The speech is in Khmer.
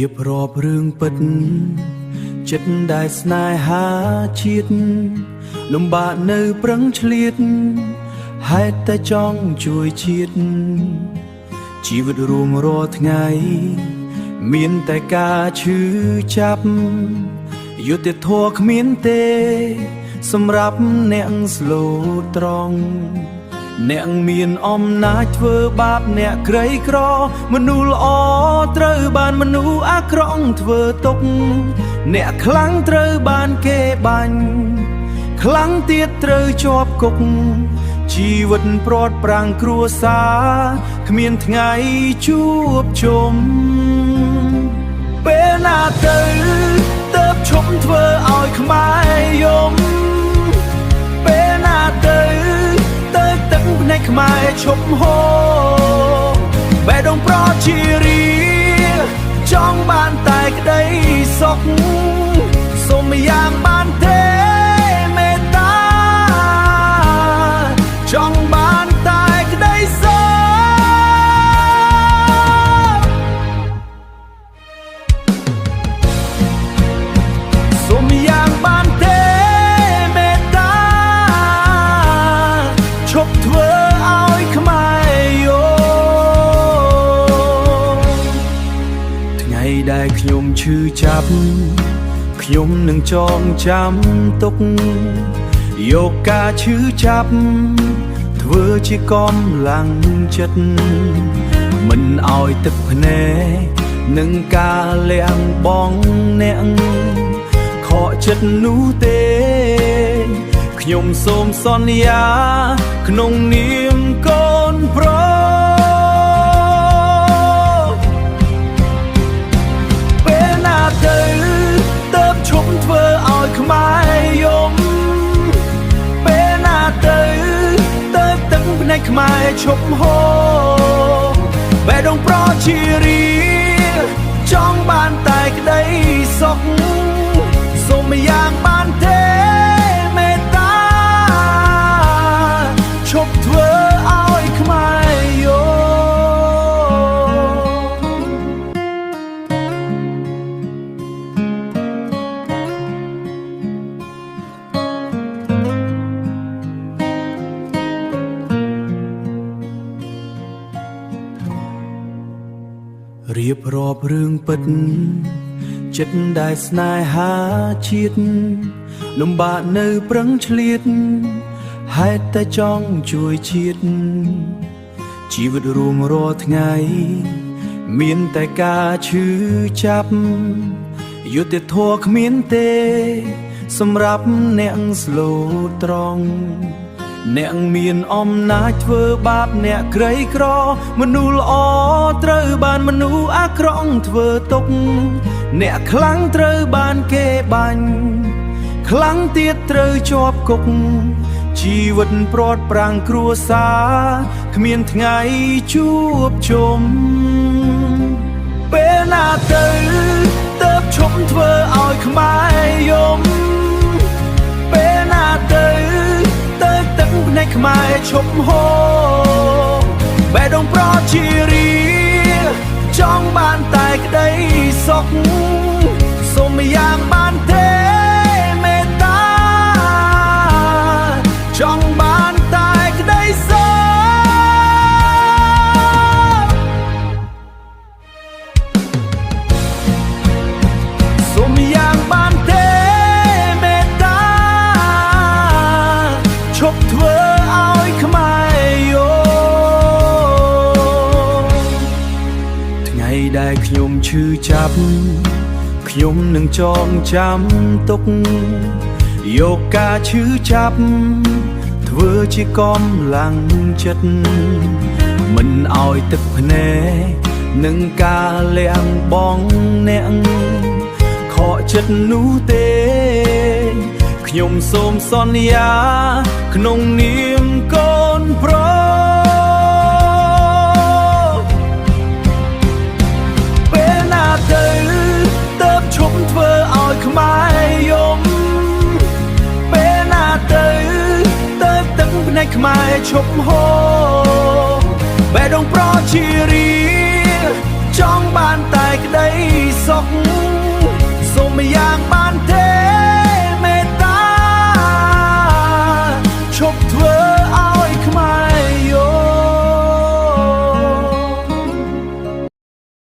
រៀបរាប់រឿងពិតចិត្តដែលស្នេហាជាតិលំបាកនៅប្រឹងឆ្លៀតហេតុតែចង់ជួយជាតិជីវិតរួមរាល់ថ្ងៃមានតែការឈឺចាប់យុត្តិធម៌គ្មានទេសម្រាប់អ្នកស្លូតត្រង់អ្នកមានអំណាចធ្វើបាបអ្នកក្រីក្រមនុស្សល្អត្រូវបានមនុស្សអាក្រក់ធ្វើទុកអ្នកខ្លាំងត្រូវបានគេបាញ់ខ្លាំងទៀតត្រូវជាប់គុកជីវិតព្រាត់ប្រាំងគ្រួសារគ្មានថ្ងៃជួបជុំពេលណាទៅឈប់ធ្វើឲ្យខ្មែរយំពេលណាទៅទឹកភ្នែកខ្មែរឈប់ហូរបេះដូងប្រជារាចង់បានតែក្តីសុខសូមយ៉ាងបានទេមេត្តាចង់បានតែក្តីសុខសូមយ៉ាងបានទេមេត្តាឈប់ធ្វើឲ្យខ្មែរយល់ថ្ងៃដែលខ្ញុំឈឺចាប់ខ្ញុំនឹងចងចាំទុកយកការឈឺចាប់ធ្វើជាកម្លាំងចិត្តមិនឲ្យទឹកភ្នែកនឹងការលះបង់អ្នកខកចិត្តនោះទេខ្ញុំសូមសន្យាក្នុងនាមកូនប្រុសពេលណាទៅឈប់ធ្វើឲ្យខ្មែរយំពេលណាទៅទឹកភ្នែកខ្មែរឈប់ហូរបេះដូងប្រជារាចង់បានតែក្តីសុខសូមយ៉ាងបានទេមេត្តាឈប់ធ្វើឲ្យខ្មែរយល់រៀបរាប់រឿងពិតចិត្តដែលស្នេហាជាតិលំបាកនៅប្រឹងឆ្លៀតហេតុតែចង់ជួយជាតិជីវិតរួមរាល់ថ្ងៃមានតែការឈឺចាប់យុត្តិធម៌គ្មានទេសម្រាប់អ្នកស្លូតត្រង់អ្នកមានអំណាចធ្វើបាបអ្នកក្រីក្រមនុស្សល្អត្រូវបានមនុស្សអាក្រក់ធ្វើទុកអ្នកខ្លាំងត្រូវបានគេបាញ់ខ្លាំងទៀតត្រូវជាប់គុកជីវិតព្រាត់ប្រាំងគ្រួសារគ្មានថ្ងៃជួបជុំពេលណាទៅឈប់ធ្វើឲ្យខ្មែរយំពេលណាទៅទឹកភ្នែកខ្មែរឈប់ហូរបេះដូងប្រជារាចង់បានតែក្តីសុខសូមយ៉ាងបានទេមេត្តាចង់បានតែក្តីសុខសូមយ៉ាងបានទេមេត្តាឈប់ធ្វើឲ្យខ្មែរយល់ថ្ងៃដែលខ្ញុំឈឺចាប់ខ្ញុំនឹងចងចាំទុកយកការឈឺចាប់ធ្វើជាកម្លាំងចិត្តមិនឲ្យទឹកភ្នែកនឹងការលះបង់អ្នកខកចិត្តនោះទេខ្ញុំសូមសន្យាក្នុងនាមកូនប្រុសពេលណាទៅឈប់ធ្វើឲ្យខ្មែរយំពេលណាទៅទឹកភ្នែកខ្មែរឈប់ហូរបេះដូងប្រជារាចង់បានតែក្តី សុខសូមយ៉ាងបានទេមេត្តាឈប់ធ្វើ